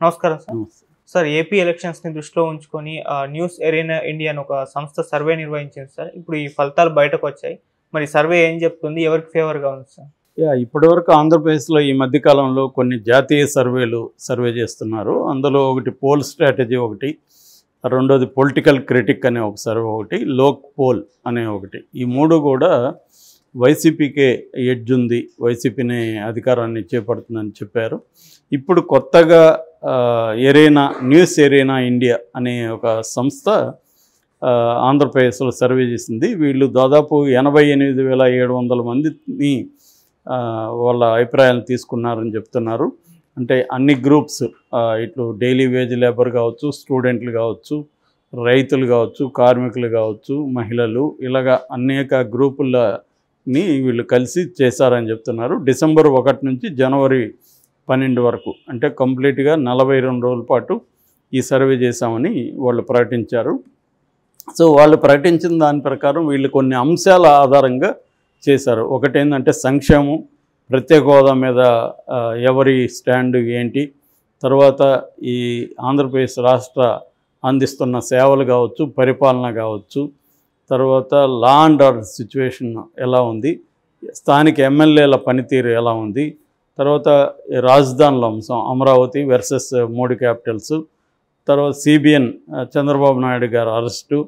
నమస్కారం sir. Sir AP ఎలక్షన్స్ని దృష్టిలో ఉంచుకొని న్యూస్ ఎరీనా ఇండియా అని ఒక సంస్థ సర్వే నిర్వహించింది సార్. ఇప్పుడు ఈ ఫలితాలు బయటకు వచ్చాయి. మరి సర్వే ఏం చెప్తుంది, ఎవరికి ఫేవర్గా ఉంది సార్? ఇప్పటివరకు ఆంధ్రప్రదేశ్లో ఈ మధ్యకాలంలో కొన్ని జాతీయ సర్వే చేస్తున్నారు. అందులో ఒకటి పోల్ స్ట్రాటజీ ఒకటి, రెండోది పొలిటికల్ క్రిటిక్ అనే ఒక సర్వే ఒకటి, లోక్ పోల్ అనే ఒకటి. ఈ మూడు కూడా వైసీపీకే ఎడ్జ్ ఉంది, వైసీపీని అధికారాన్ని చేపడుతుందని చెప్పారు. ఇప్పుడు కొత్తగా న్యూస్ ఎరీనా ఇండియా అనే ఒక సంస్థ ఆంధ్రప్రదేశ్లో సర్వే చేసింది. వీళ్ళు దాదాపు 88,700 మందిని వాళ్ళ అభిప్రాయాలను తీసుకున్నారని చెప్తున్నారు. అంటే అన్ని గ్రూప్స్, ఇట్లు డైలీ వేజ్ లేబర్ కావచ్చు, స్టూడెంట్లు కావచ్చు, రైతులు కావచ్చు, కార్మికులు కావచ్చు, మహిళలు, ఇలాగా అనేక గ్రూపులని వీళ్ళు కలిసి చేశారని చెప్తున్నారు. డిసెంబర్ 1 నుంచి జనవరి 12 వరకు, అంటే కంప్లీట్గా 42 రోజుల పాటు ఈ సర్వే చేశామని వాళ్ళు ప్రకటించారు. సో వాళ్ళు ప్రకటించిన దాని ప్రకారం వీళ్ళు కొన్ని అంశాల ఆధారంగా చేశారు. ఒకటి ఏంటంటే సంక్షేమం, ప్రత్యేక హోదా మీద ఎవరి స్టాండ్ ఏంటి, తర్వాత ఈ ఆంధ్రప్రదేశ్ రాష్ట్ర అందిస్తున్న సేవలు కావచ్చు, పరిపాలన కావచ్చు, తర్వాత లా అండ్ ఆర్డర్ సిచ్యువేషన్ ఎలా ఉంది, స్థానిక ఎమ్మెల్యేల పనితీరు ఎలా ఉంది, తర్వాత రాజధానుల అంశం అమరావతి వర్సెస్ 3 క్యాపిటల్స్, తర్వాత సిబిఎన్ చంద్రబాబు నాయుడు గారు అరెస్టు,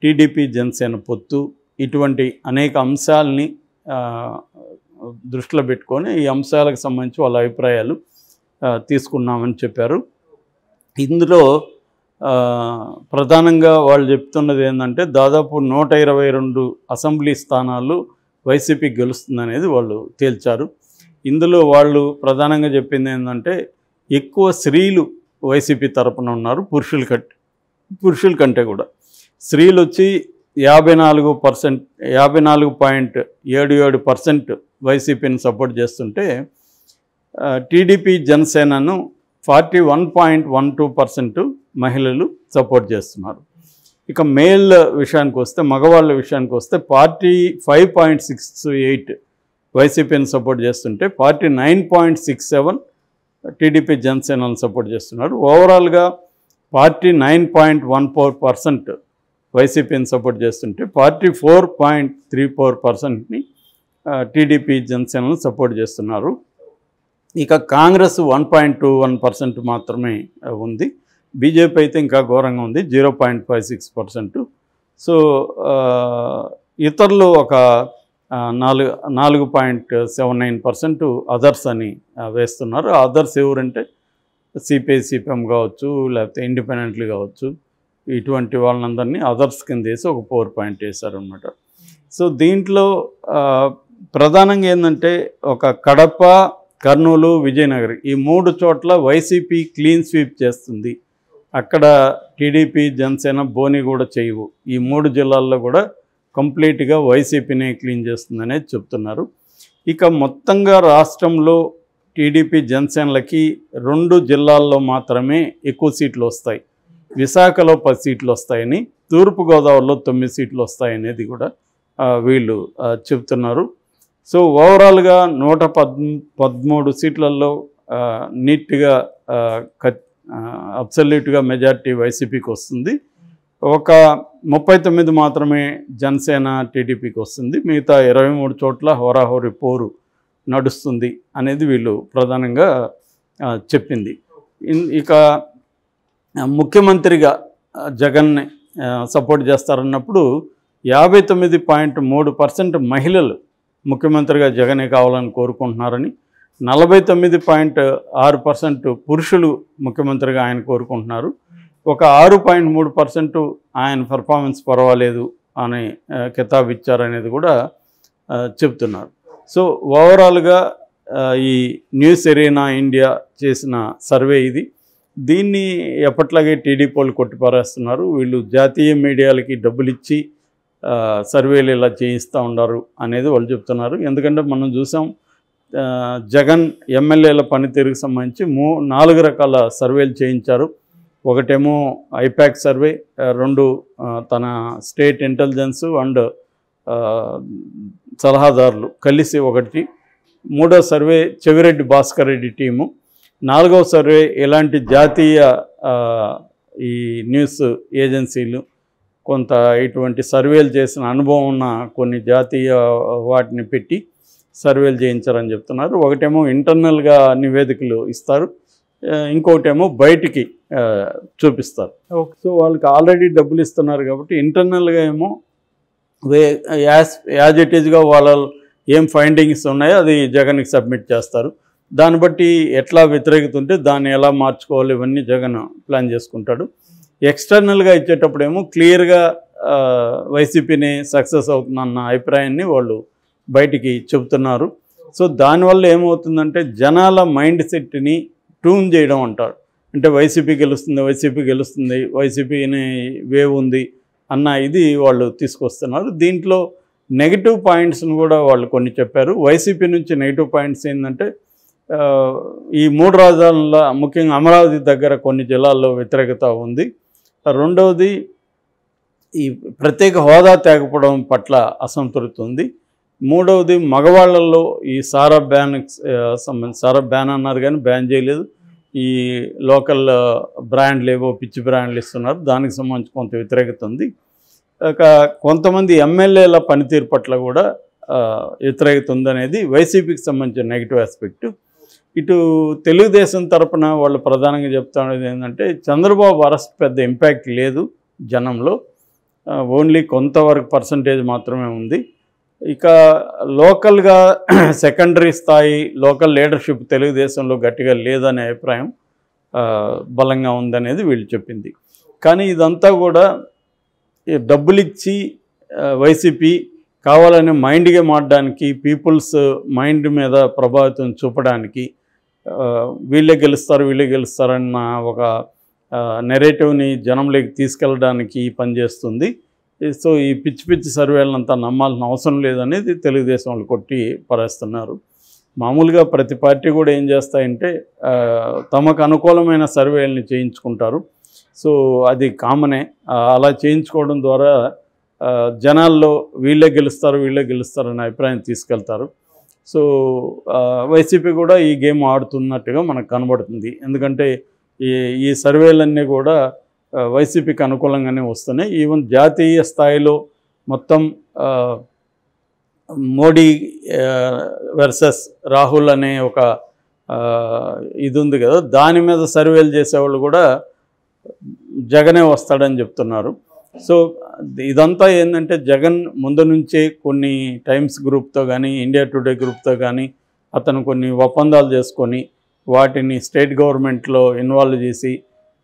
టీడీపీ జనసేన పొత్తు, ఇటువంటి అనేక అంశాలని దృష్టిలో పెట్టుకొని ఈ అంశాలకు సంబంధించి వాళ్ళ అభిప్రాయాలు తీసుకున్నామని చెప్పారు. ఇందులో ప్రధానంగా వాళ్ళు చెప్తున్నది ఏంటంటే దాదాపు 122 అసెంబ్లీ స్థానాలు వైసీపీ గెలుస్తుందనేది వాళ్ళు తేల్చారు. ఇందులో వాళ్ళు ప్రధానంగా చెప్పింది ఏంటంటే ఎక్కువ స్త్రీలు వైసీపీ తరపున ఉన్నారు, పురుషుల కంటే కూడా. స్త్రీలు వచ్చి 54.77% వైసీపీని సపోర్ట్ చేస్తుంటే టీడీపీ జనసేనను 41.12% మహిళలు సపోర్ట్ చేస్తున్నారు. ఇక మేల్ విషయానికి వస్తే, మగవాళ్ళ విషయానికి వస్తే 45.68 వైసీపీని సపోర్ట్ చేస్తుంటే 49.67 టీడీపీ జనసేనను సపోర్ట్ చేస్తున్నారు. ఓవరాల్గా 49.14% వైసీపీని సపోర్ట్ చేస్తుంటే 44.34%ని టీడీపీ జనసేనను సపోర్ట్ చేస్తున్నారు. ఇక కాంగ్రెస్ 1.21% మాత్రమే ఉంది. బీజేపీ అయితే ఇంకా ఘోరంగా ఉంది, 0.56%. సో ఇతరులు ఒక 4.79% అదర్స్ అని వేస్తున్నారు. అదర్స్ ఎవరంటే సిపిఐ సిపిఎం కావచ్చు, లేకపోతే ఇండిపెండెంట్లు కావచ్చు, ఇటువంటి వాళ్ళందరినీ అదర్స్ కింద వేసి ఒక 4 పాయింట్ వేశారనమాట. సో దీంట్లో ప్రధానంగా ఏంటంటే ఒక కడప, కర్నూలు, విజయనగరం ఈ 3 చోట్ల వైసీపీ క్లీన్ స్వీప్ చేస్తుంది. అక్కడ టీడీపీ జనసేన బోని కూడా చేయవు. ఈ 3 జిల్లాల్లో కూడా కంప్లీట్గా వైసీపీనే క్లీన్ చేస్తుందనేది చెప్తున్నారు. ఇక మొత్తంగా రాష్ట్రంలో టీడీపీ జనసేనలకి 2 జిల్లాల్లో మాత్రమే ఎక్కువ సీట్లు వస్తాయి. విశాఖలో 10 సీట్లు వస్తాయని, తూర్పుగోదావరిలో 9 సీట్లు వస్తాయనేది కూడా వీళ్ళు చెప్తున్నారు. సో ఓవరాల్గా 113 సీట్లలో నీట్గా అబ్సల్యూట్గా మెజారిటీ వైసీపీకి వస్తుంది. ఒక 39 మాత్రమే జనసేన టీడీపీకి వస్తుంది. మిగతా 23 చోట్ల హోరాహోరీ పోరు నడుస్తుంది అనేది వీళ్ళు ప్రధానంగా చెప్పింది. ఇక ముఖ్యమంత్రిగా జగన్ని సపోర్ట్ చేస్తారన్నప్పుడు 59.3% మహిళలు ముఖ్యమంత్రిగా జగనే కావాలని కోరుకుంటున్నారని, 49.6% పురుషులు ముఖ్యమంత్రిగా ఆయన కోరుకుంటున్నారు. ఒక 6.3% ఆయన పెర్ఫార్మెన్స్ పర్వాలేదు అని కితాబ్ ఇచ్చారనేది కూడా చెప్తున్నారు. సో ఓవరాల్గా ఈ న్యూస్ ఎరీనా ఇండియా చేసిన సర్వే ఇది. దీన్ని ఎప్పట్లాగే టీడీపీ వాళ్ళు కొట్టిపారేస్తున్నారు. వీళ్ళు జాతీయ మీడియాలకి డబ్బులు ఇచ్చి సర్వేలు ఇలా చేయిస్తూ ఉన్నారు అనేది వాళ్ళు చెప్తున్నారు. ఎందుకంటే మనం చూసాం జగన్ ఎమ్మెల్యేల పనితీరుకు సంబంధించి 4 రకాల సర్వేలు చేయించారు. ఒకటేమో ఐపాక్ సర్వే, 2 తన స్టేట్ ఇంటెలిజెన్స్ అండ్ సలహాదారులు కలిసి ఒకటి, 3వ సర్వే చెవిరెడ్డి భాస్కర్ రెడ్డి టీము, 4వ సర్వే ఇలాంటి జాతీయ ఈ న్యూస్ ఏజెన్సీలు కొంత ఇటువంటి సర్వేలు చేసిన అనుభవం ఉన్న కొన్ని జాతీయ వాటిని పెట్టి సర్వేలు చేయించారని చెప్తున్నారు. ఒకటేమో ఇంటర్నల్గా నివేదికలు ఇస్తారు, ఇంకొకటేమో బయటికి చూపిస్తారు. సో వాళ్ళకి ఆల్రెడీ డబ్బులు ఇస్తున్నారు కాబట్టి ఇంటర్నల్గా ఏమో యాజ్ ఇట్ ఈజ్గా వాళ్ళ ఏం ఫైండింగ్స్ ఉన్నాయో అది జగన్కి సబ్మిట్ చేస్తారు. దాన్ని బట్టి ఎట్లా వ్యతిరేకత ఉంటే దాన్ని ఎలా మార్చుకోవాలి ఇవన్నీ జగన్ ప్లాన్ చేసుకుంటాడు. ఎక్స్టర్నల్గా ఇచ్చేటప్పుడేమో క్లియర్గా వైసీపీని సక్సెస్ అవుతుందన్న అభిప్రాయాన్ని వాళ్ళు బయటికి చెబుతున్నారు. సో దానివల్ల ఏమవుతుందంటే జనాల మైండ్ సెట్ని ట్యూన్ చేయడం అంటారు. అంటే వైసీపీ గెలుస్తుంది, వైసీపీని వేవ్ ఉంది అన్న ఇది వాళ్ళు తీసుకొస్తున్నారు. దీంట్లో నెగిటివ్ పాయింట్స్ని కూడా వాళ్ళు కొన్ని చెప్పారు. వైసీపీ నుంచి నెగిటివ్ పాయింట్స్ ఏంటంటే ఈ 3 రాజధానుల ముఖ్యంగా అమరావతి దగ్గర కొన్ని జిల్లాల్లో వ్యతిరేకత ఉంది. రెండవది ఈ ప్రత్యేక హోదా తేకపోవడం పట్ల అసంతృప్తి ఉంది. మూడవది మగవాళ్లలో ఈ సారా బ్యాన్ అన్నారు కానీ బ్యాన్ చేయలేదు. ఈ లోకల్ బ్రాండ్లు ఏవో పిచ్చి బ్రాండ్లు ఇస్తున్నారు, దానికి సంబంధించి కొంత వ్యతిరేకత ఉంది. కొంతమంది ఎమ్మెల్యేల పనితీరు పట్ల కూడా వ్యతిరేకత ఉందనేది వైసీపీకి సంబంధించిన నెగిటివ్ ఆస్పెక్ట్. ఇటు తెలుగుదేశం తరపున వాళ్ళు ప్రధానంగా చెప్తున్నది ఏంటంటే చంద్రబాబు అరెస్ట్ పెద్ద ఇంపాక్ట్ లేదు జనంలో, ఓన్లీ కొంతవరకు పర్సంటేజ్ మాత్రమే ఉంది. ఇక లోకల్గా సెకండరీ స్థాయి లోకల్ లీడర్షిప్ తెలుగుదేశంలో గట్టిగా లేదనే అభిప్రాయం బలంగా ఉందనేది వీళ్ళు చెప్పింది. కానీ ఇదంతా కూడా డబ్బులిచ్చి వైసీపీ కావాలని మైండ్గా మారడానికి, పీపుల్స్ మైండ్ మీద ప్రభావితం చూపడానికి వీళ్ళే గెలుస్తారన్న ఒక నెరేటివ్ని జనంలోకి తీసుకెళ్ళడానికి పనిచేస్తుంది. సో ఈ పిచ్చి సర్వేలంతా నమ్మాల్సిన అవసరం లేదనేది తెలుగుదేశం వాళ్ళు కొట్టి పరేస్తున్నారు. మామూలుగా ప్రతి పార్టీ కూడా ఏం చేస్తాయంటే తమకు అనుకూలమైన సర్వేలని చేయించుకుంటారు. సో అది కామనే. అలా చేయించుకోవడం ద్వారా జనాల్లో వీళ్ళే గెలుస్తారనే అభిప్రాయం తీసుకెళ్తారు. సో వైసీపీ కూడా ఈ గేమ్ ఆడుతున్నట్టుగా మనకు కనబడుతుంది. ఎందుకంటే ఈ సర్వేలన్నీ కూడా వైసీపీకి అనుకూలంగానే వస్తున్నాయి. ఈవెన్ జాతీయ స్థాయిలో మొత్తం మోడీ వర్సెస్ రాహుల్ అనే ఒక ఇది ఉంది కదా, దాని మీద సర్వేలు చేసేవాళ్ళు కూడా జగనే వస్తాడని చెప్తున్నారు. సో ఇదంతా ఏంటంటే జగన్ ముందు నుంచే కొన్ని టైమ్స్ గ్రూప్తో కానీ ఇండియా టుడే గ్రూప్తో కానీ అతను కొన్ని ఒప్పందాలు చేసుకొని వాటిని స్టేట్ గవర్నమెంట్లో ఇన్వాల్వ్ చేసి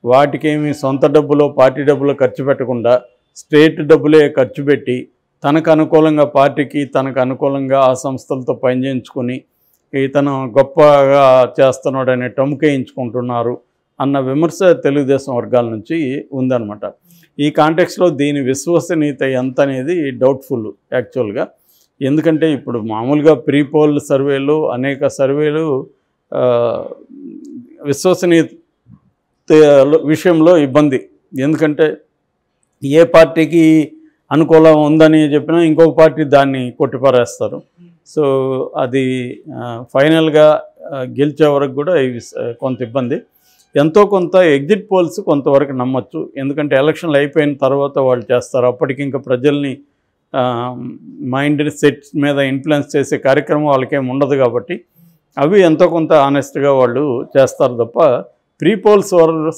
వాటికేమి సొంత డబ్బులో పార్టీ డబ్బులో ఖర్చు పెట్టకుండా స్టేట్ డబ్బులే ఖర్చు పెట్టి తనకు అనుకూలంగా పార్టీకి తనకు అనుకూలంగా ఆ సంస్థలతో పనిచేయించుకొని ఇతను గొప్పగా చేస్తున్నాడనే టముకేయించుకుంటున్నారు అన్న విమర్శ తెలుగుదేశం వర్గాల నుంచి ఉందన్నమాట. ఈ కాంటెక్స్లో దీని విశ్వసనీయత ఎంత అనేది డౌట్ఫుల్ యాక్చువల్గా. ఎందుకంటే ఇప్పుడు మామూలుగా ప్రీ పోల్ సర్వేలు అనేక సర్వేలు విశ్వసనీయత విషయంలో ఇబ్బంది. ఎందుకంటే ఏ పార్టీకి అనుకూలం ఉందని చెప్పినా ఇంకొక పార్టీ దాన్ని కొట్టిపారేస్తారు. సో అది ఫైనల్గా గెలిచే వరకు కూడా కొంత ఇబ్బంది. ఎంతో కొంత ఎగ్జిట్ పోల్స్ కొంతవరకు నమ్మచ్చు, ఎందుకంటే ఎలక్షన్లు అయిపోయిన తర్వాత వాళ్ళు చేస్తారు. అప్పటికి ఇంకా ప్రజల్ని మైండ్ సెట్ మీద ఇన్ఫ్లుయెన్స్ చేసే కార్యక్రమం వాళ్ళకేం ఉండదు కాబట్టి అవి ఎంతో కొంత ఆనెస్ట్గా వాళ్ళు చేస్తారు తప్ప ప్రీ పోల్స్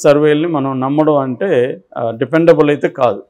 సర్వేల్ని మనం నమ్మడం అంటే డిపెండబుల్ అయితే కాదు.